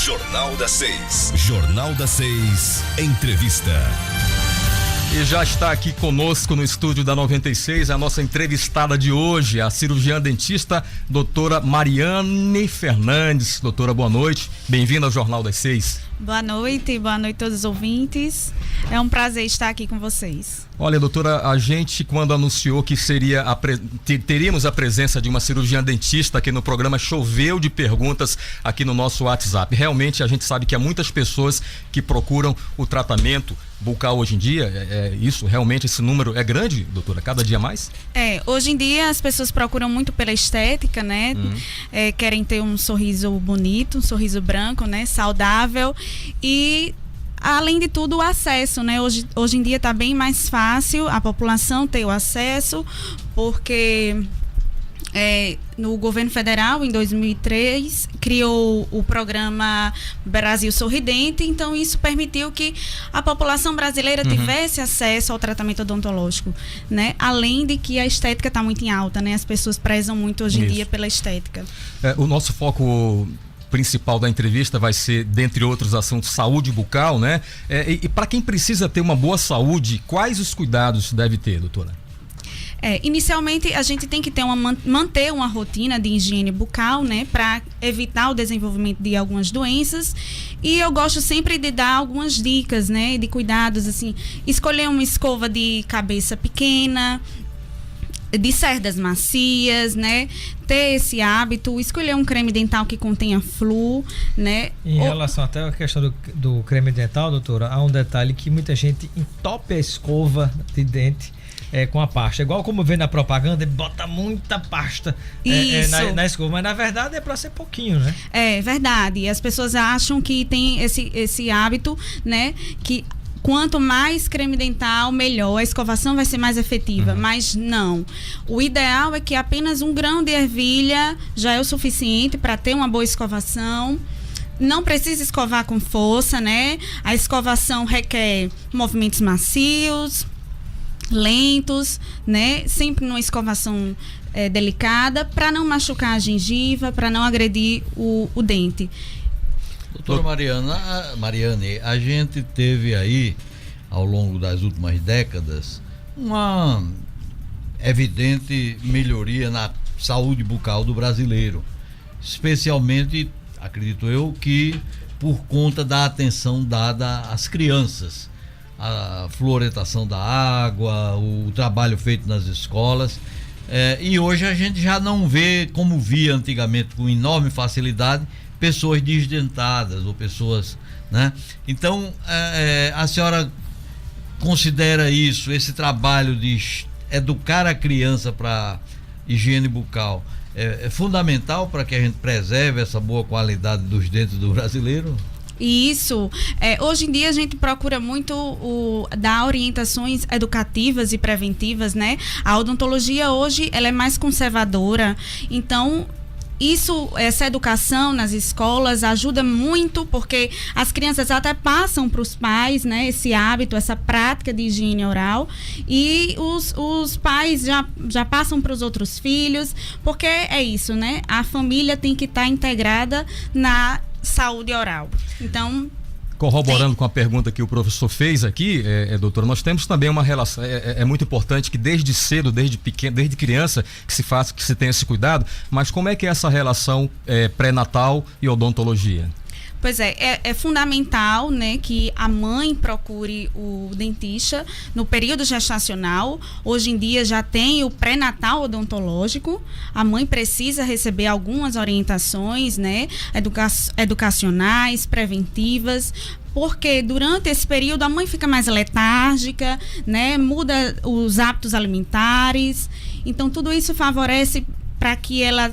Jornal da 6. Jornal da 6. Entrevista. E já está aqui conosco no estúdio da 96 a nossa entrevistada de hoje, a cirurgiã dentista, doutora Mariane Fernandes. Doutora, boa noite. Bem-vinda ao Jornal das 6. Boa noite a todos os ouvintes. É um prazer estar aqui com vocês. Olha, doutora, a gente quando anunciou que teríamos a presença de uma cirurgiã dentista aqui no programa, choveu de perguntas aqui no nosso WhatsApp. Realmente a gente sabe que há muitas pessoas que procuram o tratamento bucal hoje em dia. Isso, realmente esse número é grande, doutora? Cada dia mais? Hoje em dia as pessoas procuram muito pela estética, né? Querem ter um sorriso bonito, um sorriso branco, né? Saudável e... além de tudo, o acesso, né? Hoje em dia está bem mais fácil a população ter o acesso, porque no governo federal, em 2003, criou o programa Brasil Sorridente, então isso permitiu que a população brasileira tivesse acesso ao tratamento odontológico, né? Além de que a estética está muito em alta, né? As pessoas prezam muito hoje em dia pela estética. O nosso foco principal da entrevista vai ser, dentre outros assuntos, saúde bucal, né? E para quem precisa ter uma boa saúde, quais os cuidados deve ter, doutora? Inicialmente a gente tem que manter uma rotina de higiene bucal, né, para evitar o desenvolvimento de algumas doenças. E eu gosto sempre de dar algumas dicas, né, de cuidados, assim, escolher uma escova de cabeça pequena, de cerdas macias, né? Ter esse hábito, escolher um creme dental que contenha flúor, né? Em relação até à questão do creme dental, doutora, há um detalhe que muita gente entope a escova de dente com a pasta. Igual como vê na propaganda, ele bota muita pasta na escova, mas na verdade é para ser pouquinho, né? É verdade. As pessoas acham que tem esse hábito, né? Que quanto mais creme dental, melhor. A escovação vai ser mais efetiva, mas não. O ideal é que apenas 1 grão de ervilha já é o suficiente para ter uma boa escovação. Não precisa escovar com força, né? A escovação requer movimentos macios, lentos, né? Sempre numa escovação delicada, para não machucar a gengiva, para não agredir o dente. Doutora Mariane, a gente teve aí, ao longo das últimas décadas, uma evidente melhoria na saúde bucal do brasileiro. Especialmente, acredito eu, que por conta da atenção dada às crianças. A fluoretação da água, o trabalho feito nas escolas. E hoje a gente já não vê, como via antigamente com enorme facilidade, pessoas desdentadas ou pessoas, né? Então, a senhora considera esse trabalho de educar a criança para higiene bucal é fundamental para que a gente preserve essa boa qualidade dos dentes do brasileiro? Isso. Hoje em dia a gente procura muito dar orientações educativas e preventivas, né? A odontologia hoje ela é mais conservadora, então essa educação nas escolas ajuda muito, porque as crianças até passam para os pais, né, esse hábito, essa prática de higiene oral, e os pais já passam para os outros filhos, porque é isso, né? A família tem que estar integrada na saúde oral. Então, corroborando com a pergunta que o professor fez aqui, doutora, nós temos também uma relação, é muito importante que desde cedo, desde pequeno, desde criança, que se tenha esse cuidado, mas como é que é essa relação pré-natal e odontologia? Pois é fundamental, né, que a mãe procure o dentista no período gestacional. Hoje em dia já tem o pré-natal odontológico. A mãe precisa receber algumas orientações, né, educacionais, preventivas, porque durante esse período a mãe fica mais letárgica, né, muda os hábitos alimentares. Então tudo isso favorece para que ela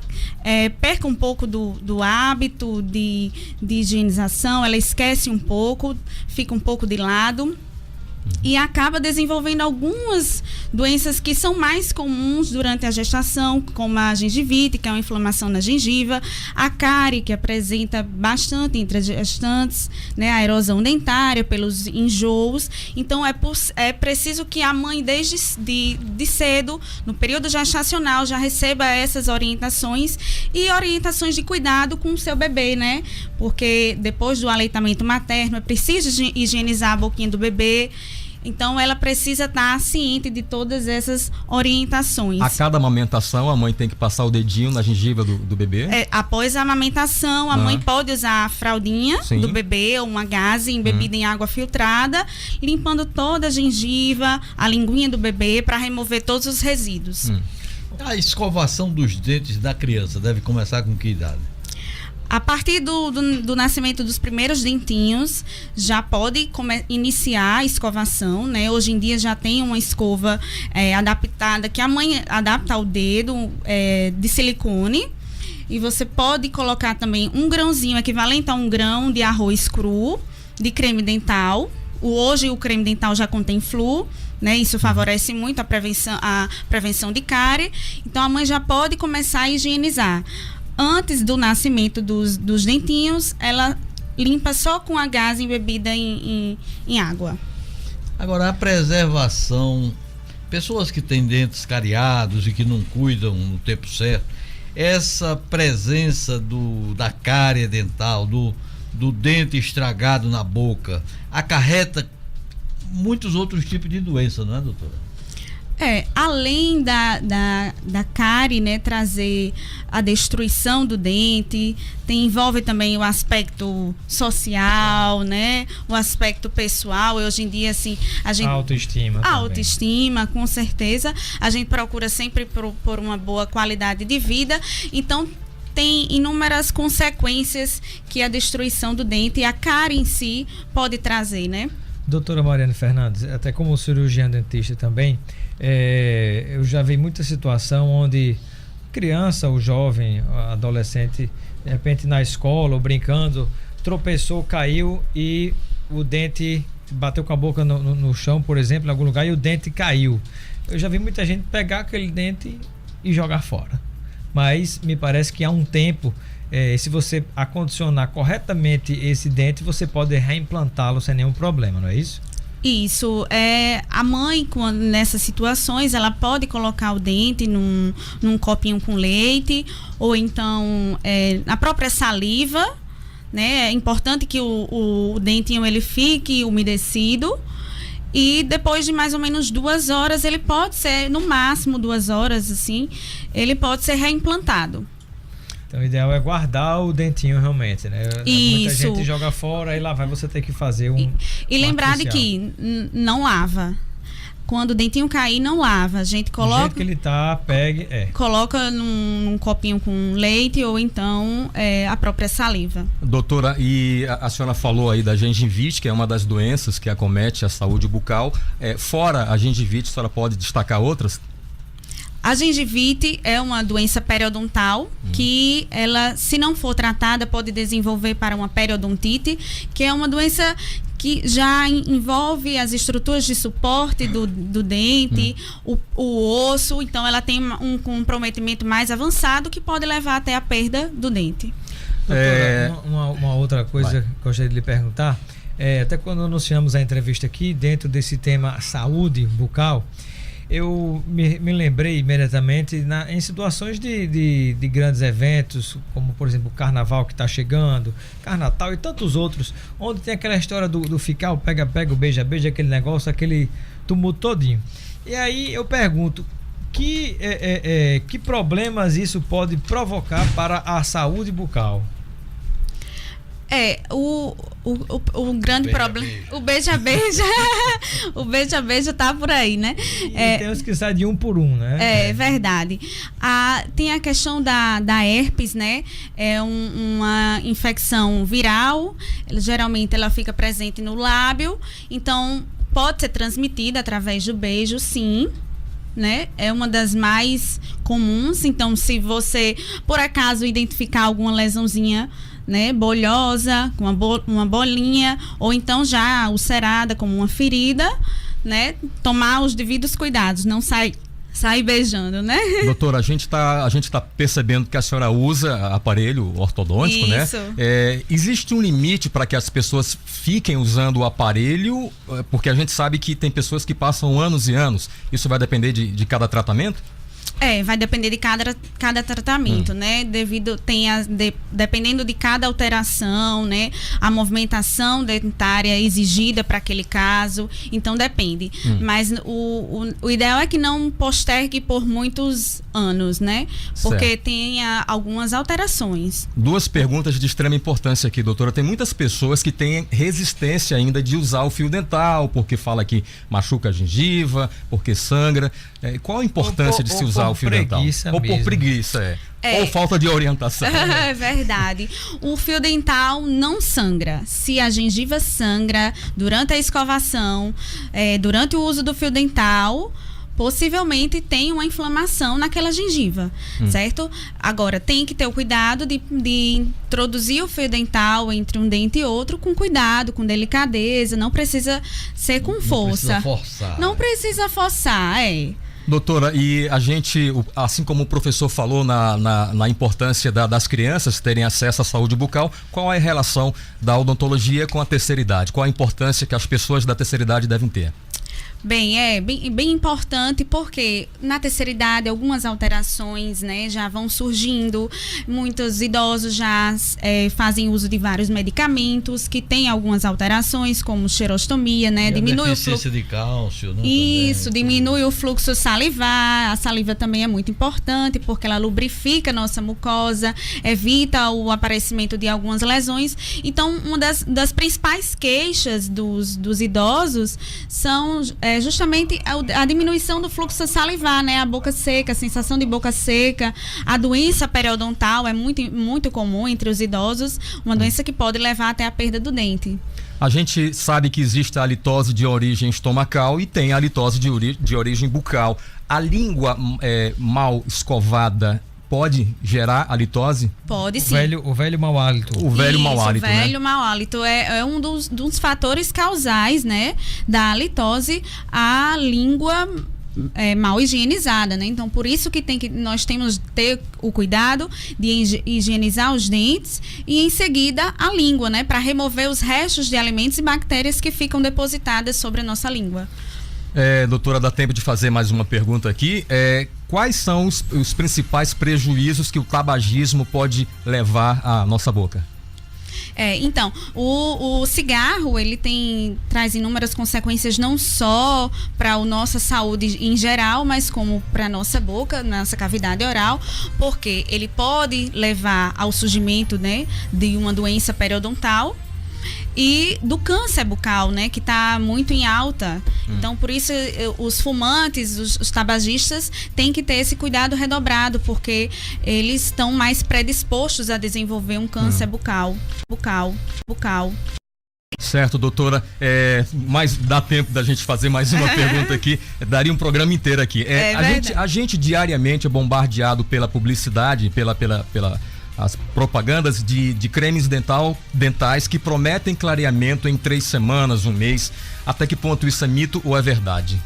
perca um pouco do hábito de higienização, ela esquece um pouco, fica um pouco de lado. e acaba desenvolvendo algumas doenças que são mais comuns durante a gestação, como a gengivite, que é uma inflamação na gengiva, a cárie, que apresenta bastante entre as gestantes, né, a erosão dentária pelos enjoos. Então é preciso que a mãe desde de cedo, no período gestacional, já receba essas orientações e orientações de cuidado com o seu bebê, né? Porque depois do aleitamento materno é preciso higienizar a boquinha do bebê. Então, ela precisa estar ciente de todas essas orientações. A cada amamentação, a mãe tem que passar o dedinho na gengiva do bebê? Após a amamentação, a mãe pode usar a fraldinha do bebê ou uma gaze embebida em água filtrada, limpando toda a gengiva, a linguinha do bebê, para remover todos os resíduos. A escovação dos dentes da criança deve começar com que idade? A partir do nascimento dos primeiros dentinhos, já pode iniciar a escovação, né? Hoje em dia já tem uma escova adaptada, que a mãe adapta ao dedo, de silicone. E você pode colocar também um grãozinho, equivalente a um grão de arroz cru, de creme dental. Hoje o creme dental já contém flúor, né? Isso favorece muito a prevenção de cárie. Então a mãe já pode começar a higienizar. Antes do nascimento dos dentinhos, ela limpa só com a gaze embebida em água. Agora, a preservação, pessoas que têm dentes cariados e que não cuidam no tempo certo, essa presença da cárie dental, do dente estragado na boca, acarreta muitos outros tipos de doença, não é, doutora? Além da cárie, né, trazer a destruição do dente, envolve também o aspecto social, né, o aspecto pessoal. E hoje em dia, assim, a gente... Autoestima, com certeza. A gente procura sempre por uma boa qualidade de vida. Então, tem inúmeras consequências que a destruição do dente e a cárie em si pode trazer, né? Doutora Mariane Fernandes, até como cirurgiã dentista também, eu já vi muita situação onde criança ou jovem, adolescente, de repente na escola ou brincando, tropeçou, caiu e o dente bateu com a boca no chão, por exemplo, em algum lugar, e o dente caiu. Eu já vi muita gente pegar aquele dente e jogar fora. Mas me parece que há um tempo, se você acondicionar corretamente esse dente, você pode reimplantá-lo sem nenhum problema, não é isso? Isso. A mãe, nessas situações, ela pode colocar o dente num copinho com leite, ou então na própria saliva, né? É importante que o dentinho ele fique umedecido. E depois de mais ou menos 2 horas, ele pode ser, no máximo 2 horas, assim, ele pode ser reimplantado. Então o ideal é guardar o dentinho realmente, né? Isso. Muita gente joga fora e lá vai você ter que fazer E lembrar de que não lava. Quando o dentinho cair, não lava. A gente coloca... Do jeito que ele tá, pegue... Coloca num copinho com leite ou então a própria saliva. Doutora, e a senhora falou aí da gengivite, que é uma das doenças que acomete a saúde bucal. Fora a gengivite, a senhora pode destacar outras? A gengivite é uma doença periodontal que ela, se não for tratada, pode desenvolver para uma periodontite, que é uma doença que já envolve as estruturas de suporte do dente, o osso. Então ela tem um comprometimento mais avançado que pode levar até a perda do dente. Doutora, uma outra coisa que eu gostaria de lhe perguntar, até quando anunciamos a entrevista aqui, dentro desse tema saúde bucal, eu me lembrei imediatamente em situações de grandes eventos, como por exemplo o Carnaval que está chegando, Carnatal e tantos outros, onde tem aquela história do ficar o pega-pega, o beija-beija, aquele negócio, aquele tumulto todinho. E aí eu pergunto, que problemas isso pode provocar para a saúde bucal? O grande problema. O beija-beija. O beija-beija tá por aí, né? E tem os que saem de um por um, né? É verdade. Tem a questão da herpes, né? É uma infecção viral. Geralmente ela fica presente no lábio. Então, pode ser transmitida através do beijo, sim. Né? É uma das mais comuns. Então, se você por acaso identificar alguma lesãozinha né, bolhosa, com uma bolinha, ou então já ulcerada, como uma ferida, né, tomar os devidos cuidados, não sair beijando, né? Doutora, a gente tá percebendo que a senhora usa aparelho ortodôntico, Isso. né? Existe um limite para que as pessoas fiquem usando o aparelho? Porque a gente sabe que tem pessoas que passam anos e anos. Isso vai depender de cada tratamento? Vai depender de cada tratamento, né? Dependendo de cada alteração, né? A movimentação dentária exigida para aquele caso. Então, depende. Mas o ideal é que não postergue por muitos anos, né? Porque tenha algumas alterações. 2 perguntas de extrema importância aqui, doutora. Tem muitas pessoas que têm resistência ainda de usar o fio dental, porque fala que machuca a gengiva, porque sangra. Qual a importância de se usar o fio dental? Ou por preguiça, ou falta de orientação. É verdade. O fio dental não sangra. Se a gengiva sangra durante a escovação, durante o uso do fio dental, possivelmente tem uma inflamação naquela gengiva, certo? Agora, tem que ter o cuidado de introduzir o fio dental entre um dente e outro com cuidado, com delicadeza. Não precisa ser com força. Não precisa forçar, Doutora, e a gente, assim como o professor falou na importância das crianças terem acesso à saúde bucal, qual é a relação da odontologia com a terceira idade? Qual a importância que as pessoas da terceira idade devem ter? Bem, bem importante, porque na terceira idade algumas alterações, né, já vão surgindo. Muitos idosos já fazem uso de vários medicamentos que têm algumas alterações, como xerostomia, né, diminui o fluxo de cálcio, né? Isso, também. diminui o fluxo salivar. A saliva também é muito importante porque ela lubrifica a nossa mucosa, evita o aparecimento de algumas lesões. Então, uma das principais queixas dos idosos são justamente a diminuição do fluxo salivar, né? A boca seca, a sensação de boca seca. A doença periodontal é muito, muito comum entre os idosos, uma doença que pode levar até a perda do dente. A gente sabe que existe a halitose de origem estomacal e tem a halitose de origem bucal. A língua mal escovada pode gerar halitose? Pode sim. O velho mau hálito. O velho mau hálito, né? O velho mau hálito é um dos fatores causais, né, da halitose, a língua mal higienizada, né? Então, por isso que nós temos que ter o cuidado de higienizar os dentes e, em seguida, a língua, né, para remover os restos de alimentos e bactérias que ficam depositadas sobre a nossa língua. Doutora, dá tempo de fazer mais uma pergunta aqui. Quais são os principais prejuízos que o tabagismo pode levar à nossa boca? Então, o cigarro, ele traz inúmeras consequências, não só para a nossa saúde em geral, mas como para a nossa boca, nossa cavidade oral, porque ele pode levar ao surgimento, né, de uma doença periodontal e do câncer bucal, né, que está muito em alta. Então, por isso, os fumantes, os tabagistas, têm que ter esse cuidado redobrado, porque eles estão mais predispostos a desenvolver um câncer bucal. Certo, doutora, mas dá tempo da gente fazer mais uma pergunta aqui, daria um programa inteiro aqui. A gente diariamente é bombardeado pela publicidade, as propagandas de cremes dentais que prometem clareamento em 3 semanas, 1 mês. Até que ponto isso é mito ou é verdade?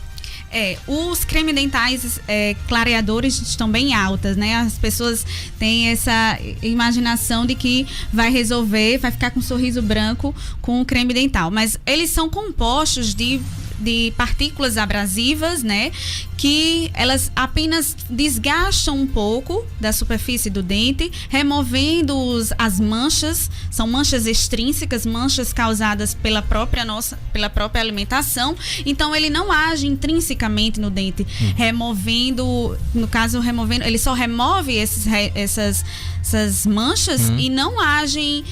Os cremes dentais clareadores estão bem altas, né? As pessoas têm essa imaginação de que vai ficar com um sorriso branco com o creme dental. Mas eles são compostos de partículas abrasivas, né? Que elas apenas desgastam um pouco da superfície do dente, removendo as manchas. São manchas extrínsecas, manchas causadas pela própria alimentação. Então, ele não age intrinsecamente no dente, ele só remove essas manchas e não agem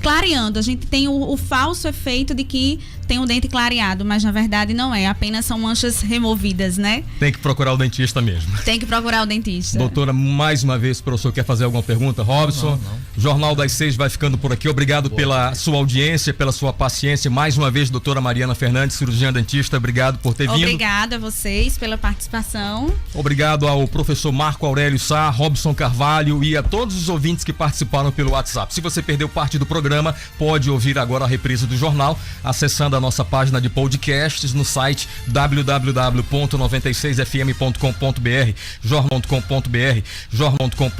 clareando. A gente tem o falso efeito de que tem um dente clareado, mas na verdade não é, apenas são manchas removidas, né? Tem que procurar o dentista mesmo. Tem que procurar o dentista. Doutora, mais uma vez, o professor quer fazer alguma pergunta? Robson, Não. Jornal das 6 vai ficando por aqui. Obrigado pela sua audiência, pela sua paciência. Mais uma vez, doutora Mariana Fernandes, cirurgiã dentista, obrigado por ter vindo. Obrigada a vocês pela participação. Obrigado ao professor Marco Aurélio Sá, Robson Carvalho e a todos os ouvintes que participaram pelo WhatsApp. Se você perdeu parte do programa, pode ouvir agora a reprise do jornal, acessando a nossa página de podcasts no site www.96fm.com.br, jornal.com.br, jornal.com.br.